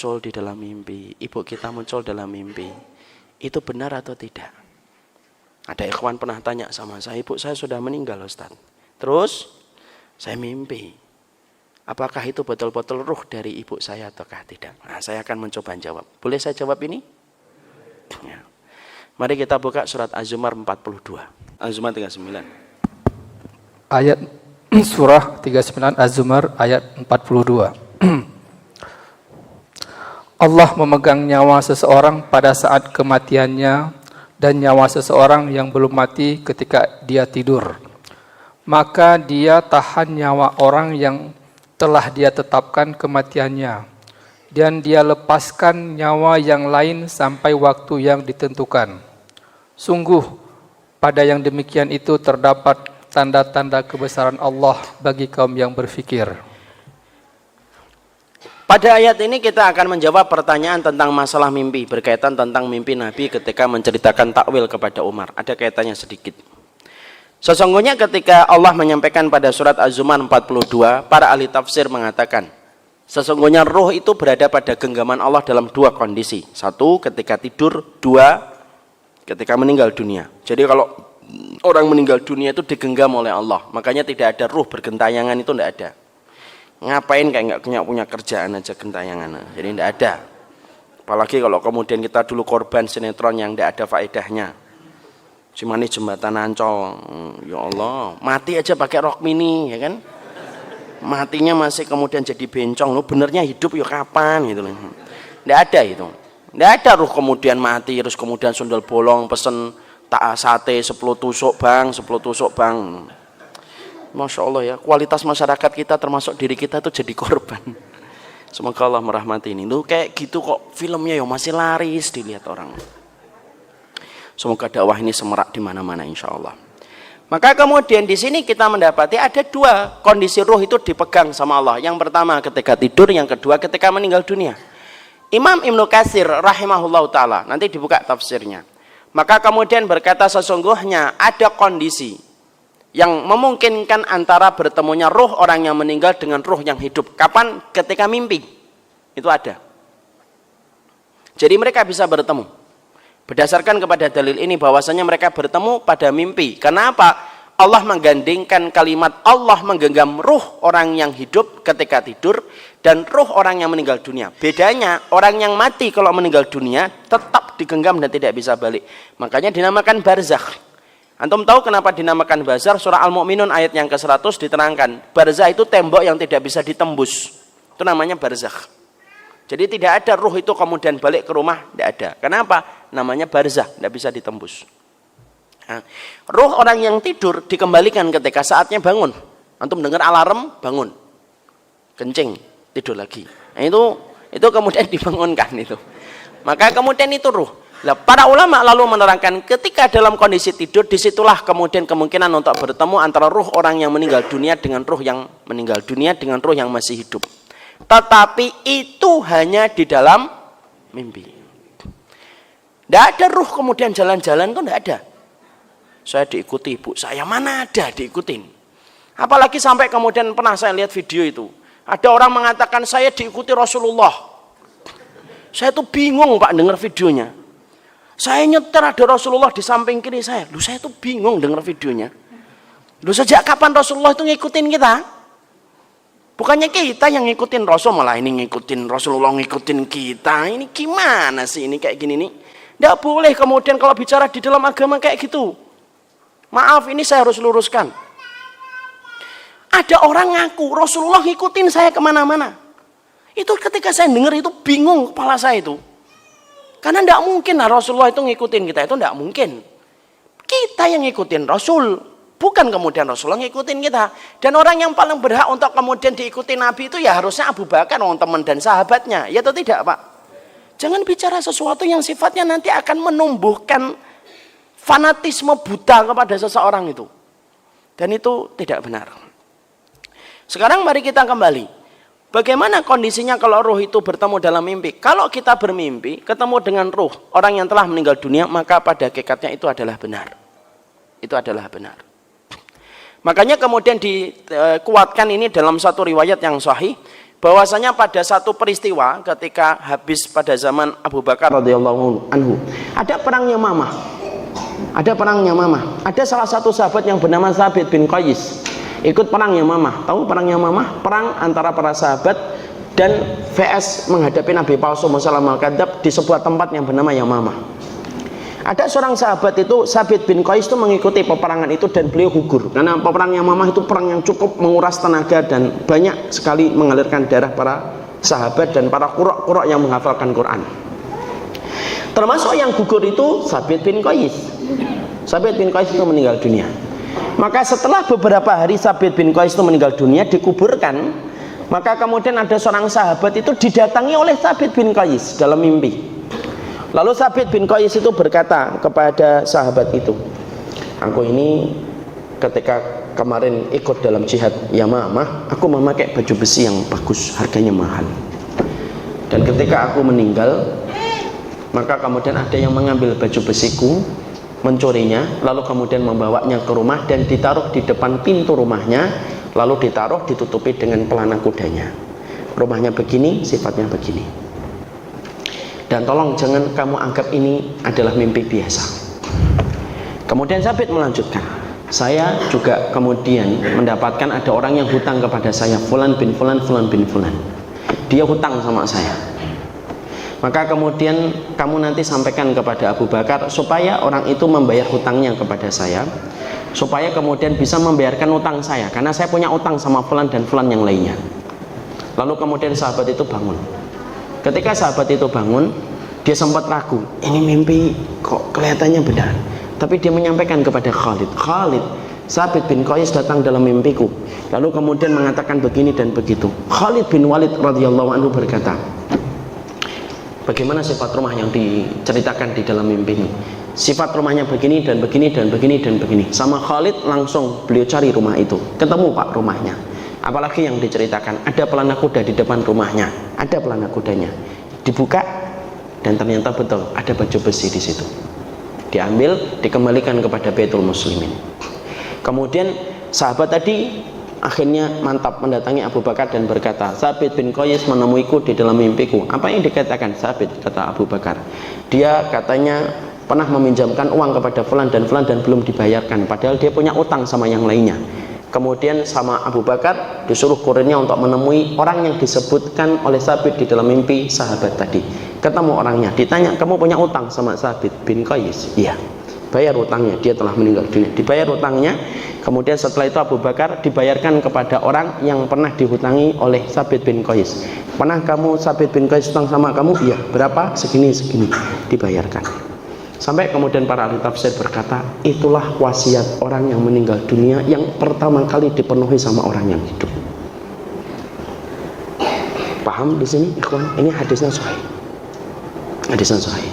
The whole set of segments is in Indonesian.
muncul di dalam mimpi, ibu kita muncul dalam mimpi. Itu benar atau tidak? Ada ikhwan pernah tanya sama saya, ibu saya sudah meninggal Ustaz. Terus saya mimpi. Apakah itu betul-betul ruh dari ibu saya ataukah tidak? Nah, saya akan mencoba jawab. Boleh saya jawab ini? Ya. Mari kita buka surat Az-Zumar 42. Az-Zumar 39. Ayat surah 39 Az-Zumar ayat 42. Allah memegang nyawa seseorang pada saat kematiannya dan nyawa seseorang yang belum mati ketika dia tidur. Maka dia tahan nyawa orang yang telah dia tetapkan kematiannya, dan dia lepaskan nyawa yang lain sampai waktu yang ditentukan. Sungguh, pada yang demikian itu terdapat tanda-tanda kebesaran Allah bagi kaum yang berfikir. Pada ayat ini kita akan menjawab pertanyaan tentang masalah mimpi, berkaitan tentang mimpi Nabi ketika menceritakan takwil kepada Umar. Ada kaitannya sedikit. Sesungguhnya ketika Allah menyampaikan pada surat Az-Zumar 42, para ahli tafsir mengatakan, sesungguhnya ruh itu berada pada genggaman Allah dalam dua kondisi. Satu, ketika tidur. Dua, ketika meninggal dunia. Jadi kalau orang meninggal dunia itu digenggam oleh Allah. Makanya tidak ada ruh bergentayangan, itu tidak ada. Ngapain kayak nggak punya kerjaan aja gentayangan. Jadi tidak ada. Apalagi kalau kemudian kita dulu korban sinetron yang tidak ada faedahnya. Cimani jembatan Ancol. Ya Allah, mati aja pakai rok mini, ya kan? Matinya masih kemudian jadi bencong. Lu benernya hidup ya kapan gitu loh. Tidak ada itu. Tidak ada ruh kemudian mati terus kemudian sundel bolong pesen tak sate 10 tusuk bang, 10 tusuk bang. Masya Allah ya, kualitas masyarakat kita termasuk diri kita itu jadi korban. Semoga Allah merahmati ini. Tuh kayak gitu kok filmnya ya masih laris dilihat orang. Semoga dakwah ini semerak di mana-mana insya Allah. Maka kemudian di sini kita mendapati ada dua kondisi ruh itu dipegang sama Allah. Yang pertama ketika tidur, yang kedua ketika meninggal dunia. Imam Ibnu Katsir rahimahullah ta'ala, nanti dibuka tafsirnya. Maka kemudian berkata sesungguhnya ada kondisi yang memungkinkan antara bertemunya ruh orang yang meninggal dengan ruh yang hidup. Kapan? Ketika mimpi. Itu ada. Jadi mereka bisa bertemu. Berdasarkan kepada dalil ini bahwasanya mereka bertemu pada mimpi. Kenapa? Allah menggandingkan kalimat Allah menggenggam ruh orang yang hidup ketika tidur dan ruh orang yang meninggal dunia. Bedanya orang yang mati kalau meninggal dunia tetap digenggam dan tidak bisa balik. Makanya dinamakan barzakh. Antum tahu kenapa dinamakan barzakh? Surah Al-Mu'minun ayat yang ke-100 diterangkan. Barzakh itu tembok yang tidak bisa ditembus. Itu namanya barzakh. Jadi tidak ada ruh itu kemudian balik ke rumah, tidak ada. Kenapa? Namanya barzakh, tidak bisa ditembus. Nah, ruh orang yang tidur dikembalikan ketika saatnya bangun. Antum dengar alarm, bangun. Kencing, tidur lagi. Nah, itu kemudian dibangunkan itu. Maka kemudian itu ruh. Nah, para ulama lalu menerangkan ketika dalam kondisi tidur disitulah kemudian kemungkinan untuk bertemu antara ruh orang yang meninggal dunia dengan ruh yang meninggal dunia dengan ruh yang masih hidup. Tetapi itu hanya di dalam mimpi. Tidak ada ruh kemudian jalan-jalan itu tidak ada. Saya diikuti ibu saya, mana ada diikutin. Apalagi sampai kemudian pernah saya lihat video itu. Ada orang mengatakan saya diikuti Rasulullah. Saya tuh bingung Pak dengar videonya. Saya nyetir ada Rasulullah di samping kiri saya. Saya tuh bingung dengar videonya. Sejak kapan Rasulullah itu ngikutin kita? Bukannya kita yang ngikutin Rasul, malah ini ngikutin Rasulullah ngikutin kita. Ini gimana sih ini kayak gini nih? Tidak boleh kemudian kalau bicara di dalam agama kayak gitu. Maaf, ini saya harus luruskan. Ada orang ngaku Rasulullah ngikutin saya kemana-mana. Itu ketika saya dengar itu bingung kepala saya itu. Karena tidak mungkin lah Rasulullah itu ngikutin kita, itu tidak mungkin. Kita yang ngikutin Rasul, bukan kemudian Rasulullah ngikutin kita. Dan orang yang paling berhak untuk kemudian diikuti Nabi itu ya harusnya Abu Bakar, orang teman dan sahabatnya. Ya atau tidak Pak? Jangan bicara sesuatu yang sifatnya nanti akan menumbuhkan fanatisme buta kepada seseorang itu. Dan itu tidak benar. Sekarang mari kita kembali. Bagaimana kondisinya kalau ruh itu bertemu dalam mimpi? Kalau kita bermimpi, ketemu dengan ruh orang yang telah meninggal dunia, maka pada hakikatnya itu adalah benar. Itu adalah benar. Makanya kemudian dikuatkan ini dalam satu riwayat yang sahih, bahwasanya pada satu peristiwa ketika habis pada zaman Abu Bakar radhiyallahu anhu, ada perang Yamamah. Ada perang Yamamah. Ada salah satu sahabat yang bernama Thabit bin Qais ikut perang Yamamah. Tahu perang Yamamah? Perang antara para sahabat dan VS menghadapi Nabi palsu Musailamah al-Kadzdzab di sebuah tempat yang bernama Yamamah. Ada seorang sahabat itu, Thabit bin Qais, itu mengikuti peperangan itu dan beliau gugur karena perang Yamamah itu perang yang cukup menguras tenaga dan banyak sekali mengalirkan darah para sahabat dan para qurra' yang menghafalkan Quran. Termasuk yang gugur itu Thabit bin Qais. Thabit bin Qais itu meninggal dunia. Maka setelah beberapa hari Thabit bin Qais itu meninggal dunia, dikuburkan, maka kemudian ada seorang sahabat itu didatangi oleh Thabit bin Qais dalam mimpi. Lalu Thabit bin Qais itu berkata kepada sahabat itu, aku ini ketika kemarin ikut dalam jihad Yamamah, aku memakai baju besi yang bagus, harganya mahal. Dan ketika aku meninggal, maka kemudian ada yang mengambil baju besiku, mencurinya, lalu kemudian membawanya ke rumah dan ditaruh di depan pintu rumahnya, lalu ditaruh ditutupi dengan pelana kudanya. Rumahnya begini, sifatnya begini. Dan tolong jangan kamu anggap ini adalah mimpi biasa. Kemudian Thabit melanjutkan, saya juga kemudian mendapatkan ada orang yang hutang kepada saya, Fulan bin Fulan, Fulan bin Fulan. Dia hutang sama saya. Maka kemudian kamu nanti sampaikan kepada Abu Bakar supaya orang itu membayar hutangnya kepada saya, supaya kemudian bisa membayarkan utang saya, karena saya punya utang sama Fulan dan Fulan yang lainnya. Lalu kemudian sahabat itu bangun. Ketika sahabat itu bangun, dia sempat ragu, ini mimpi kok kelihatannya benar. Tapi dia menyampaikan kepada Khalid, Khalid, Thabit bin Qais datang dalam mimpiku, lalu kemudian mengatakan begini dan begitu. Khalid bin Walid radhiyallahu anhu berkata, bagaimana sifat rumah yang diceritakan di dalam mimpi ini? Sifat rumahnya begini dan begini dan begini dan begini. Sama Khalid langsung beliau cari rumah itu, ketemu Pak rumahnya. Apalagi yang diceritakan, ada pelana kuda di depan rumahnya, ada pelana kudanya. Dibuka dan ternyata betul ada baju besi di situ. Diambil, dikembalikan kepada Baitul Muslimin. Kemudian sahabat tadi akhirnya mantap mendatangi Abu Bakar dan berkata, Thabit bin Qais menemuiku di dalam mimpiku. Apa yang dikatakan Thabit? Kata Abu Bakar, dia katanya pernah meminjamkan uang kepada Fulan dan belum dibayarkan, padahal dia punya utang sama yang lainnya. Kemudian sama Abu Bakar disuruh kurirnya untuk menemui orang yang disebutkan oleh Thabit di dalam mimpi sahabat tadi. Ketemu orangnya, ditanya, kamu punya utang sama Thabit bin Qais? Iya. Bayar utangnya, dia telah meninggal dunia. Dibayar utangnya, kemudian setelah itu Abu Bakar dibayarkan kepada orang yang pernah dihutangi oleh Thabit bin Qais. Pernah kamu Thabit bin Qais utang sama kamu? Iya. Berapa? Segini, dibayarkan. Sampai kemudian para ahli tafsir berkata, itulah wasiat orang yang meninggal dunia yang pertama kali dipenuhi sama orang yang hidup. Paham di sini, ikhwan? Ini hadisnya sahih. Hadisnya sahih.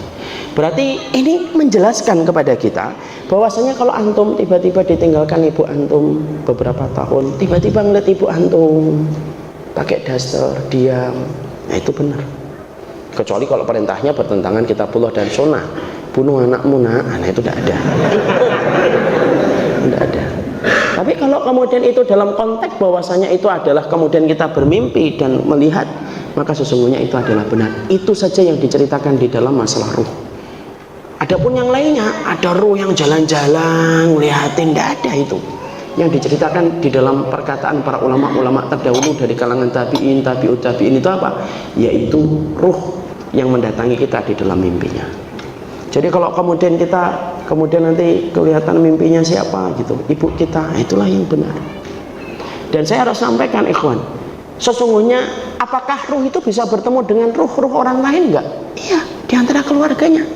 Berarti ini menjelaskan kepada kita bahwasanya kalau antum tiba-tiba ditinggalkan ibu antum beberapa tahun, tiba-tiba ngeliat ibu antum pakai daster, diam, nah itu benar. Kecuali kalau perintahnya bertentangan kitabullah dan sunnah, bunuh anakmu nah itu tidak ada. Tidak ada. Tapi kalau kemudian itu dalam konteks bahwasanya itu adalah kemudian kita bermimpi dan melihat, maka sesungguhnya itu adalah benar. Itu saja yang diceritakan di dalam masalah ruh. Adapun yang lainnya, ada ruh yang jalan-jalan ngeliatin, tidak ada itu. Yang diceritakan di dalam perkataan para ulama-ulama terdahulu dari kalangan tabi'in, tabi'ut tabi'in itu apa? Yaitu ruh yang mendatangi kita di dalam mimpinya. Jadi kalau kemudian kita nanti kelihatan mimpinya siapa gitu, ibu kita, itulah yang benar. Dan saya harus sampaikan ikhwan, sesungguhnya apakah ruh itu bisa bertemu dengan ruh-ruh orang lain enggak? Iya, di antara keluarganya.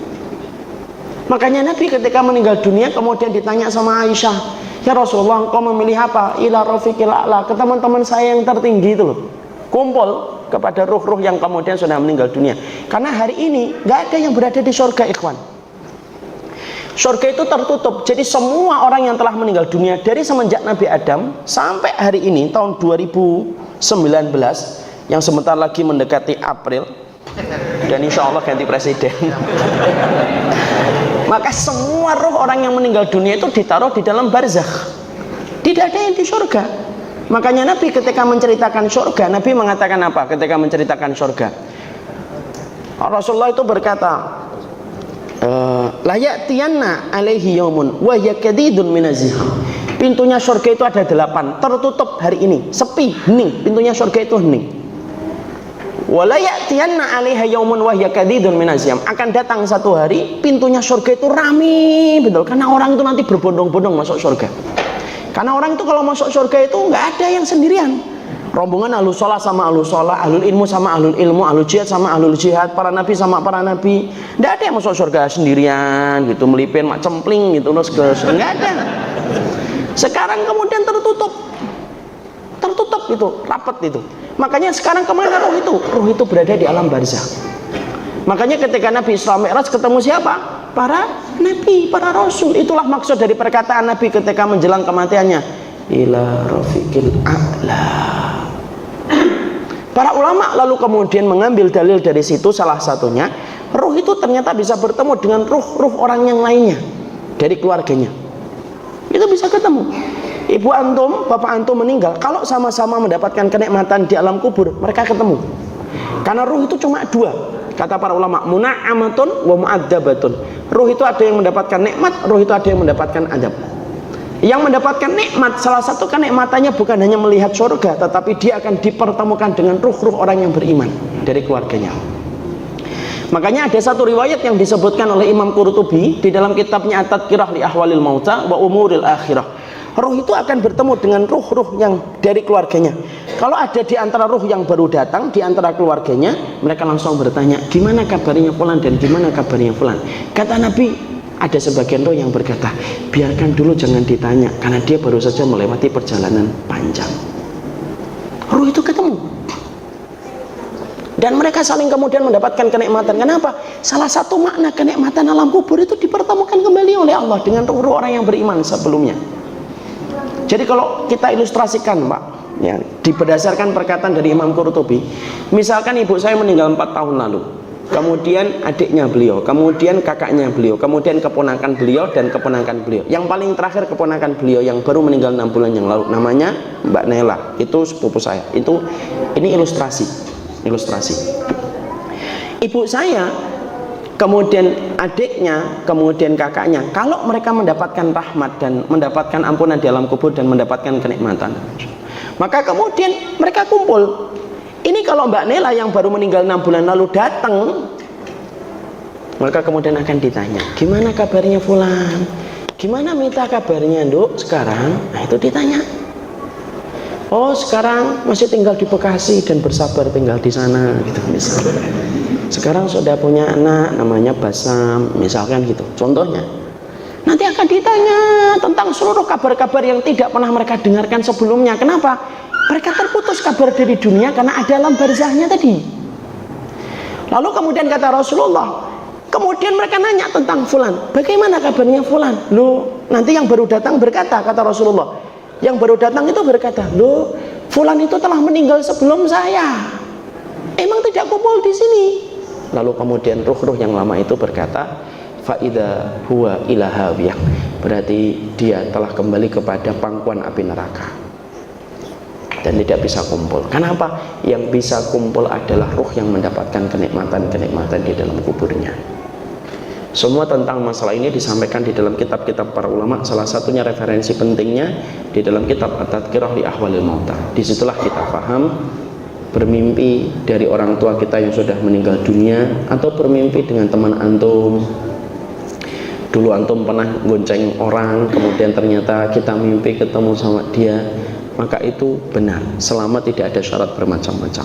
Makanya Nabi ketika meninggal dunia kemudian ditanya sama Aisyah, ya Rasulullah, engkau memilih apa? Ila rafiqil a'la, ke teman-teman saya yang tertinggi itu loh. Kumpul kepada ruh-ruh yang kemudian sudah meninggal dunia. Karena hari ini nggak ada yang berada di surga, ikhwan. Surga itu tertutup. Jadi semua orang yang telah meninggal dunia dari semenjak Nabi Adam sampai hari ini tahun 2019 yang sebentar lagi mendekati April dan insya Allah ganti presiden. Maka semua ruh orang yang meninggal dunia itu ditaruh di dalam barzakh. Tidak ada yang di surga. Makanya Nabi ketika menceritakan surga, Nabi mengatakan apa ketika menceritakan surga? Rasulullah itu berkata, la ya'tiyanna alaihi yaumun wa yakadidun minaziham. Pintunya surga itu ada 8, tertutup hari ini, sepi, hening. Pintunya surga itu hening. Wa la ya'tiyanna alaiha yaumun wa yakadidun minaziham. Akan datang satu hari pintunya surga itu rame betul, karena orang itu nanti berbondong-bondong masuk surga. Karena orang itu kalau masuk surga itu nggak ada yang sendirian. Rombongan ahlus sholat sama ahlus sholat, ahlul ilmu sama ahlul ilmu, ahlul jihad sama ahlul jihad, para nabi sama para nabi. Nggak ada yang masuk surga sendirian gitu, melipin mak cempling gitu, terus ke nggak ada. Sekarang kemudian tertutup itu, rapat itu. Makanya sekarang kemana roh itu? Roh itu berada di alam barzah. Makanya ketika Nabi Isra Mi'raj ketemu siapa? Para nabi, para rasul. Itulah maksud dari perkataan Nabi ketika menjelang kematiannya, ila rafiqil a'la. Para ulama lalu kemudian mengambil dalil dari situ, salah satunya ruh itu ternyata bisa bertemu dengan ruh orang yang lainnya dari keluarganya. Itu bisa ketemu. Ibu antum, bapak antum meninggal, kalau sama-sama mendapatkan kenikmatan di alam kubur, mereka ketemu. Karena ruh itu cuma 2, kata para ulama, muna'amatun wa mu'adzabatun. Ruh itu ada yang mendapatkan nikmat, ruh itu ada yang mendapatkan adab. Yang mendapatkan nikmat, salah satu kenikmatannya bukan hanya melihat surga, tetapi dia akan dipertemukan dengan ruh-ruh orang yang beriman dari keluarganya. Makanya ada satu riwayat yang disebutkan oleh Imam Qurtubi di dalam kitabnya At-Tadhkirah li Ahwalil Mauta wa Umuril Akhirah. Ruh itu akan bertemu dengan ruh-ruh yang dari keluarganya. Kalau ada di antara ruh yang baru datang, di antara keluarganya, mereka langsung bertanya, gimana kabarnya fulan dan gimana kabarnya fulan. Kata Nabi, ada sebagian roh yang berkata, biarkan dulu, jangan ditanya, karena dia baru saja melewati perjalanan panjang. Ruh itu ketemu, dan mereka saling kemudian mendapatkan kenikmatan. Kenapa? Salah satu makna kenikmatan alam kubur itu dipertemukan kembali oleh Allah dengan ruh-ruh orang yang beriman sebelumnya. Jadi kalau kita ilustrasikan, Pak, ya, berdasarkan perkataan dari Imam Qurtubi, misalkan ibu saya meninggal 4 tahun lalu, kemudian adiknya beliau, kemudian kakaknya beliau, kemudian keponakan beliau dan keponakan beliau. Yang paling terakhir keponakan beliau yang baru meninggal 6 bulan yang lalu, namanya Mbak Nela, itu sepupu saya. Ini ilustrasi. Ibu saya, kemudian adiknya, kemudian kakaknya, kalau mereka mendapatkan rahmat dan mendapatkan ampunan di alam kubur dan mendapatkan kenikmatan, maka kemudian mereka kumpul. Ini kalau Mbak Nela yang baru meninggal 6 bulan lalu datang, maka kemudian akan ditanya, gimana kabarnya fulan? Gimana Mita kabarnya, Nduk, sekarang? Nah, itu ditanya. Oh, sekarang masih tinggal di Bekasi dan bersabar tinggal di sana, gitu misalnya. Sekarang sudah punya anak namanya Basam, misalkan gitu. Contohnya. Nanti akan ditanya tentang seluruh kabar-kabar yang tidak pernah mereka dengarkan sebelumnya. Kenapa? Mereka terputus kabar dari dunia karena ada alam barzahnya tadi. Lalu kemudian kata Rasulullah, kemudian mereka nanya tentang fulan, bagaimana kabarnya fulan? Loh, nanti yang baru datang berkata, kata Rasulullah, yang baru datang itu berkata, loh, fulan itu telah meninggal sebelum saya. Emang tidak kumpul di sini. Lalu kemudian ruh-ruh yang lama itu berkata, faida huwa ila hawiyah, berarti dia telah kembali kepada pangkuan api neraka dan tidak bisa kumpul. Kenapa? Yang bisa kumpul adalah ruh yang mendapatkan kenikmatan-kenikmatan di dalam kuburnya. Semua tentang masalah ini disampaikan di dalam kitab-kitab para ulama. Salah satunya referensi pentingnya di dalam kitab At-Tadhkirah li Ahwalil Mauta. Disitulah kita paham bermimpi dari orang tua kita yang sudah meninggal dunia, atau bermimpi dengan teman antum. Dulu antum pernah gonceng orang, kemudian ternyata kita mimpi ketemu sama dia, maka itu benar selama tidak ada syarat bermacam-macam.